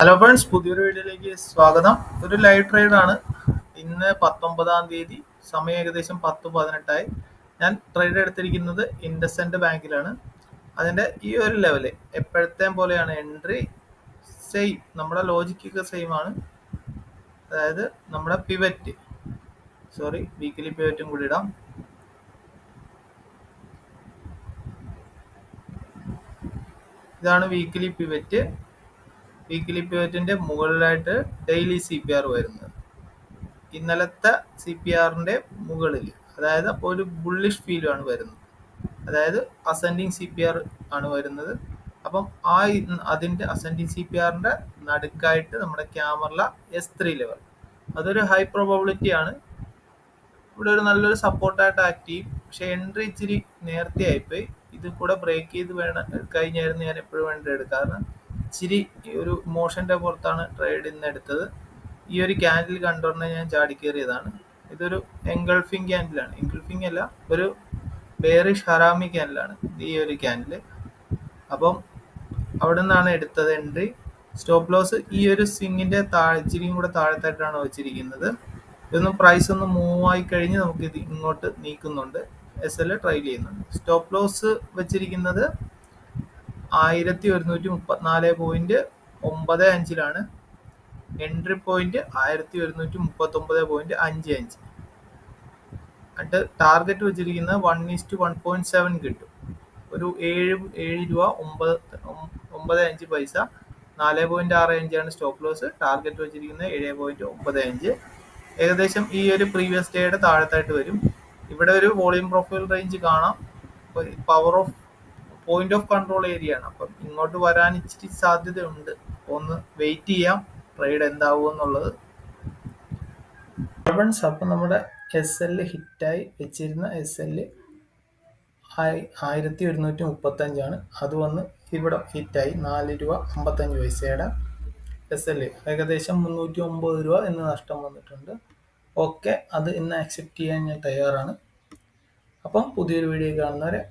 Hello friends, പുതിയൊരു വീഡിയോയിലേക്ക് സ്വാഗതം. ഒരു ലൈവ് ട്രേഡ് ആണ്. ഇന്ന് 19-ാം തീയതി, സമയം ഏകദേശം 10:18 ഞാൻ ട്രേഡ് എടുത്തിരിക്കുന്നത് ഇൻഡസ്ഇൻഡ് ബാങ്കിലാണ്. അതിൻ്റെ ഈ ഒരു ലെവല് എപ്പോഴത്തെ പോലെയാണ് എൻട്രി സെയിം, നമ്മുടെ ലോജിക്കൊക്കെ സെയിം ആണ്. അതായത് നമ്മുടെ പിവറ്റ്, വീക്കിലി പിവറ്റും കൂടി ഇടാം. ഇതാണ് വീക്കിലി പിവറ്റ്. വീക്കിലി പിവറ്റിന്റെ മുകളിലായിട്ട് ഡെയിലി CPR വരുന്നത്. ഇന്നലത്തെ CPRന്റെ മുകളിൽ, അതായത് അപ്പോൾ ഒരു ബുള്ളിഷ് ഫീലാണ് വരുന്നത്. അതായത് അസെൻഡിങ് CPR ആണ് വരുന്നത്. അപ്പം അതിന്റെ അസെൻഡിങ് CPRന്റെ നടുക്കായിട്ട് നമ്മുടെ ക്യാമറ S3 ലെവൽ, അതൊരു ഹൈ പ്രോബബിലിറ്റി ആണ്. ഇവിടെ ഒരു നല്ലൊരു സപ്പോർട്ടായിട്ട് ആക്ട് ചെയ്യും. പക്ഷെ എൻട്രി ഇച്ചിരി നേരത്തെ ആയിപ്പോയി. ഇത് കൂടെ ബ്രേക്ക് ചെയ്ത് കഴിഞ്ഞായിരുന്നു ഞാൻ എപ്പോഴും എൻട്രി എടുക്കുക. കാരണം ഇച്ചിരി ഒരു ഇമോഷന്റെ പുറത്താണ് ട്രേഡ് ഇന്ന് എടുത്തത്. ഈ ഒരു ക്യാൻഡിൽ കണ്ടുകൊണ്ട് ഞാൻ ചാടിക്കേറിയതാണ്. ഇതൊരു എൻഗൾഫിംഗ് ക്യാൻഡിലാണ്, എൻഗൾഫിംഗ് അല്ല, ഒരു ബെയറിഷ് ഹറാമി ക്യാൻഡിലാണ് ഈ ഒരു ക്യാൻഡിൽ. അപ്പം അവിടെ നിന്നാണ് എടുത്തത് എൻട്രി. സ്റ്റോപ്പ് ലോസ് ഈ ഒരു സ്വിങ്ങിന്റെ ഇച്ചിരിയും കൂടെ താഴത്തായിട്ടാണ് വെച്ചിരിക്കുന്നത്. ഇതൊന്നും പ്രൈസ് ഒന്ന് മൂവ് ആയി കഴിഞ്ഞ് നമുക്ക് ഇത് ഇങ്ങോട്ട് നീക്കുന്നുണ്ട്. SL ട്രൈൽ ചെയ്യുന്നുണ്ട്. സ്റ്റോപ്പ് ലോസ് വെച്ചിരിക്കുന്നത് 1134.95 എൻട്രി പോയിന്റ് 1139.55. എന്നിട്ട് ടാർഗറ്റ് വെച്ചിരിക്കുന്നത് 1:1.7 കിട്ടും. ഒരു 7 രൂപ 95 പൈസ. 4.65 സ്റ്റോപ്പ് ലോസ്. ടാർഗറ്റ് വെച്ചിരിക്കുന്നത് 7.95. ഏകദേശം ഈ ഒരു പ്രീവിയസ് ഡേയുടെ താഴത്തായിട്ട് വരും. ഇവിടെ ഒരു വോളിയം പ്രൊഫൈൽ റേഞ്ച് കാണാം. Power of point of control area ആണ്. അപ്പം ഇങ്ങോട്ട് വരാൻ ഇച്ചിരി സാധ്യതയുണ്ട്. ഒന്ന് വെയിറ്റ് ചെയ്യാം ട്രേഡ് എന്താവും എന്നുള്ളത്. അപ്പം നമ്മുടെ SL ഹിറ്റായി വെച്ചിരുന്ന SL 1135 അത് വന്ന് ഇവിടെ ഹിറ്റായി 4 രൂപ 55 പൈസയുടെ SL. ഏകദേശം 309 രൂപ എന്ന് നഷ്ടം വന്നിട്ടുണ്ട്. ഓക്കെ, അത് ഇന്ന് അക്സെപ്റ്റ് ചെയ്യാൻ ഞാൻ തയ്യാറാണ്. അപ്പം പുതിയൊരു വീഡിയോ കാണുന്നവരെ